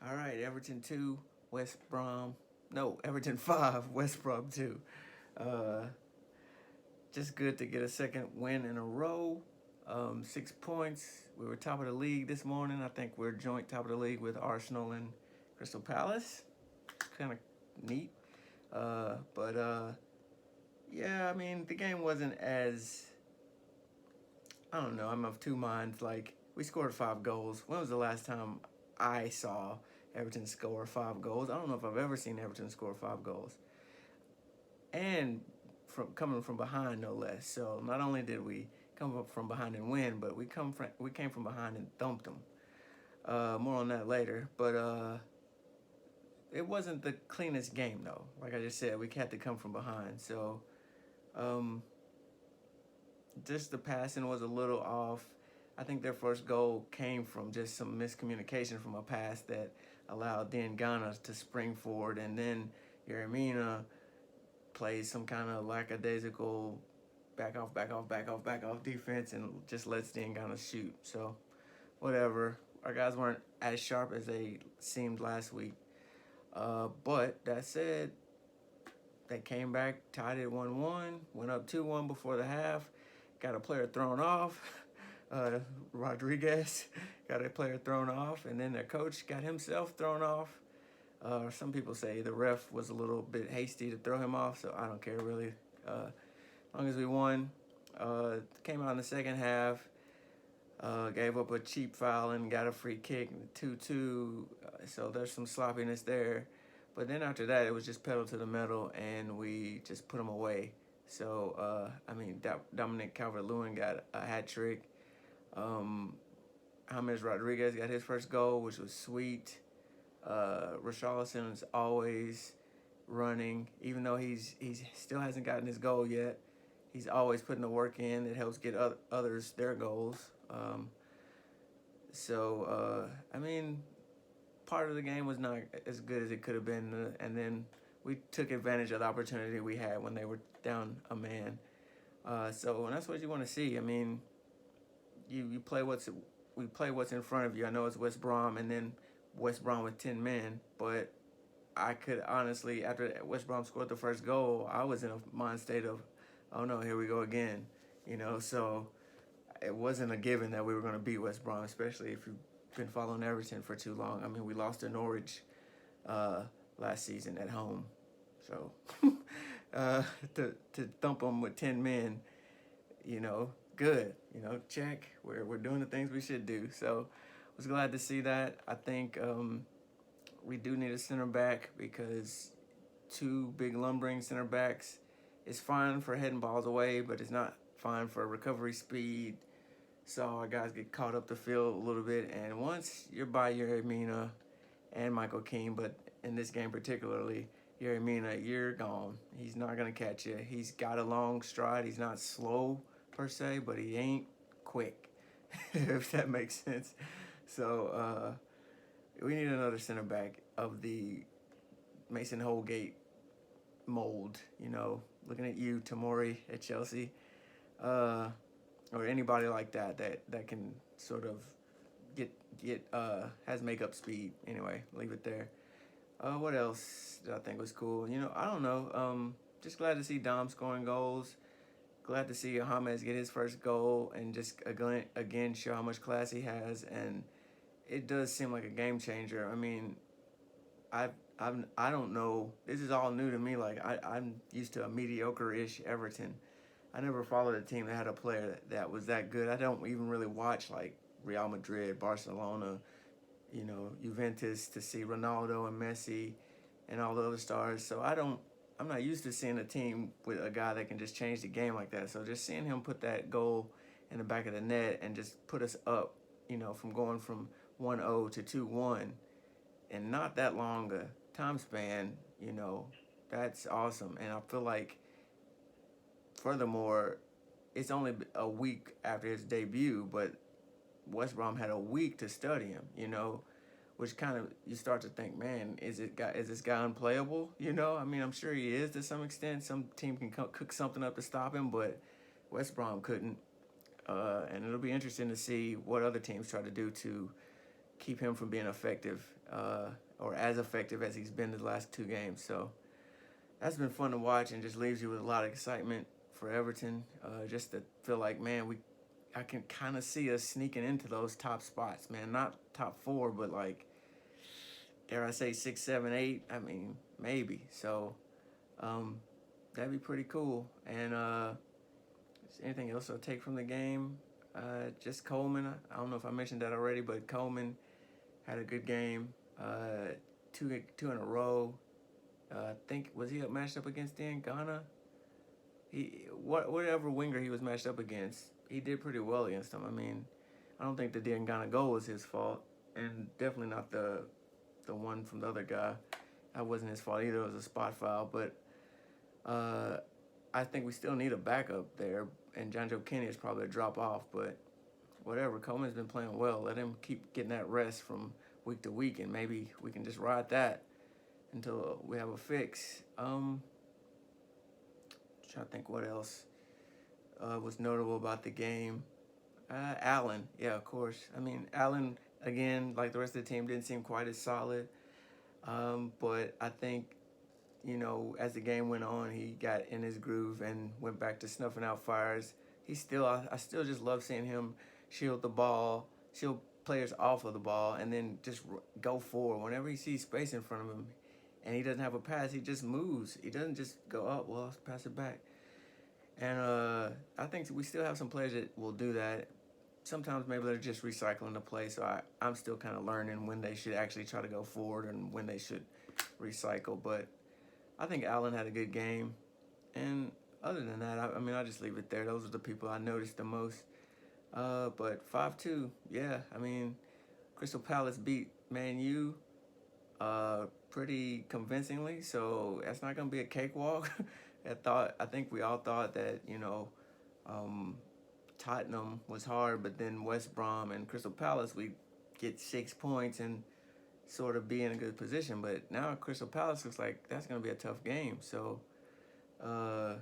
All right, Everton 2, West Brom. No, Everton 5, West Brom 2. Uh, just good to get a second win in a row. 6 points. We were top of the league this morning. I think we're joint top of the league with Arsenal and Crystal Palace. Kind of neat. But yeah, I mean, the game wasn't as. I don't know. I'm of two minds. Like, we scored 5 goals. When was the last time I saw Everton score 5 goals? I don't know if I've ever seen Everton score 5 goals. And from coming from behind, no less. So not only did we come up from behind and win, but we came from behind and thumped them. More on that later. But it wasn't the cleanest game though. Like I just said, we had to come from behind. So um, just the passing was a little off. I think their first goal came from just some miscommunication from a pass that allowed Ghana to spring forward, and then Yeremina plays some kind of lackadaisical back off defense and just lets Ghana shoot. So whatever. Our guys weren't as sharp as they seemed last week. But that said, they came back, tied it 1-1, went up 2-1 before the half, got a player thrown off. Rodriguez got a player thrown off, and then their coach got himself thrown off. Some people say the ref was a little bit hasty to throw him off, so I don't care really. As long as we won, came out in the second half, gave up a cheap foul and got a free kick, 2-2. So there's some sloppiness there. But then after that, it was just pedal to the metal, and we just put them away. So, Dominic Calvert-Lewin got a hat trick. James Rodriguez got his first goal, which was sweet. Richarlison is always running, even though he's still hasn't gotten his goal yet. He's always putting the work in. It helps get others their goals. Part of the game was not as good as it could have been, and then we took advantage of the opportunity we had when they were down a man. And that's what you want to see. I mean, we play what's in front of you. I know it's West Brom, and then West Brom with 10 men, but I could honestly, after West Brom scored the first goal, I was in a mind state of, oh no, here we go again. So it wasn't a given that we were going to beat West Brom, especially if you've been following Everton for too long. I mean, we lost to Norwich last season at home. So to thump them with 10 men, good. Check. We're doing the things we should do. So I was glad to see that. I think we do need a center back because two big lumbering center backs is fine for heading balls away, but it's not fine for recovery speed. So our guys get caught up the field a little bit, and once you're by Yeremina and Michael Keane, but in this game particularly, Yeremina, you're gone. He's not going to catch you. He's got a long stride. He's not slow per se, but he ain't quick, if that makes sense. So we need another center back of the Mason Holgate mold, looking at you, Tomori at Chelsea. Or anybody like that can sort of get has makeup speed. Anyway, leave it there. What else did I think was cool? I don't know. Just glad to see Dom scoring goals. Glad to see James get his first goal and just again show how much class he has. And it does seem like a game changer. I mean, I don't know. This is all new to me. Like I'm used to a mediocre-ish Everton. I never followed a team that had a player that was that good. I don't even really watch like Real Madrid, Barcelona, Juventus to see Ronaldo and Messi and all the other stars. So I'm not used to seeing a team with a guy that can just change the game like that. So just seeing him put that goal in the back of the net and just put us up, from going from 1-0 to 2-1 and not that long a time span, that's awesome. And I feel like, furthermore, it's only a week after his debut, but West Brom had a week to study him, which kind of, you start to think, man, is this guy unplayable? I mean, I'm sure he is to some extent. Some team can cook something up to stop him, but West Brom couldn't. And it'll be interesting to see what other teams try to do to keep him from being effective or as effective as he's been the last 2 games. So that's been fun to watch and just leaves you with a lot of excitement for Everton. Just to feel like, man, I can kind of see us sneaking into those top spots, man. Not top 4, but like, dare I say 6, 7, 8? I mean, maybe. So that'd be pretty cool. And is anything else I'll take from the game? Just Coleman. I don't know if I mentioned that already, but Coleman had a good game. Two in a row. I think, was he matched up against Ghana? Whatever winger he was matched up against, he did pretty well against him. I mean, I don't think the Ghana goal was his fault, and definitely not the one from the other guy. That wasn't his fault either. It was a spot foul, but I think we still need a backup there, and John Joe Kenny is probably a drop off, but whatever. Coleman's been playing well. Let him keep getting that rest from week to week, and maybe we can just ride that until we have a fix. Trying to think what else was notable about the game. Allen, yeah, of course. I mean, Allen, again, like the rest of the team, didn't seem quite as solid. But I think, as the game went on, he got in his groove and went back to snuffing out fires. I still just love seeing him shield the ball, shield players off of the ball, and then just go forward. Whenever he sees space in front of him and he doesn't have a pass, he just moves. He doesn't just go, oh, well, I'll pass it back. And I think we still have some players that will do that. Sometimes maybe they're just recycling the play, so I'm still kind of learning when they should actually try to go forward and when they should recycle. But I think Allen had a good game. And other than that, I just leave it there. Those are the people I noticed the most. But 5-2, yeah. I mean, Crystal Palace beat Man U pretty convincingly, so that's not going to be a cakewalk. I think we all thought that, Tottenham was hard, but then West Brom and Crystal Palace, we get 6 points and sort of be in a good position. But now Crystal Palace looks like that's going to be a tough game. So I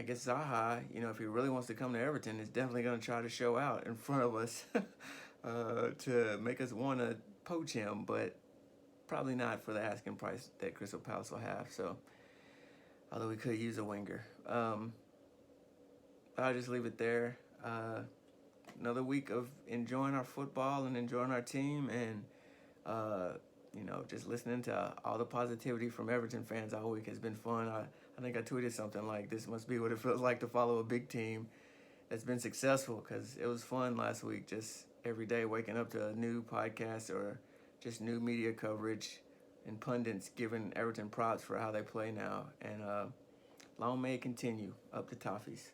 guess Zaha, if he really wants to come to Everton, is definitely going to try to show out in front of us to make us want to poach him, but probably not for the asking price that Crystal Palace will have. So, although we could use a winger. I'll just leave it there. Another week of enjoying our football and enjoying our team and, just listening to all the positivity from Everton fans all week has been fun. I think I tweeted something like, this must be what it feels like to follow a big team that's been successful, because it was fun last week, just every day waking up to a new podcast or just new media coverage and pundits giving Everton props for how they play now. And long may it continue. Up the Toffees.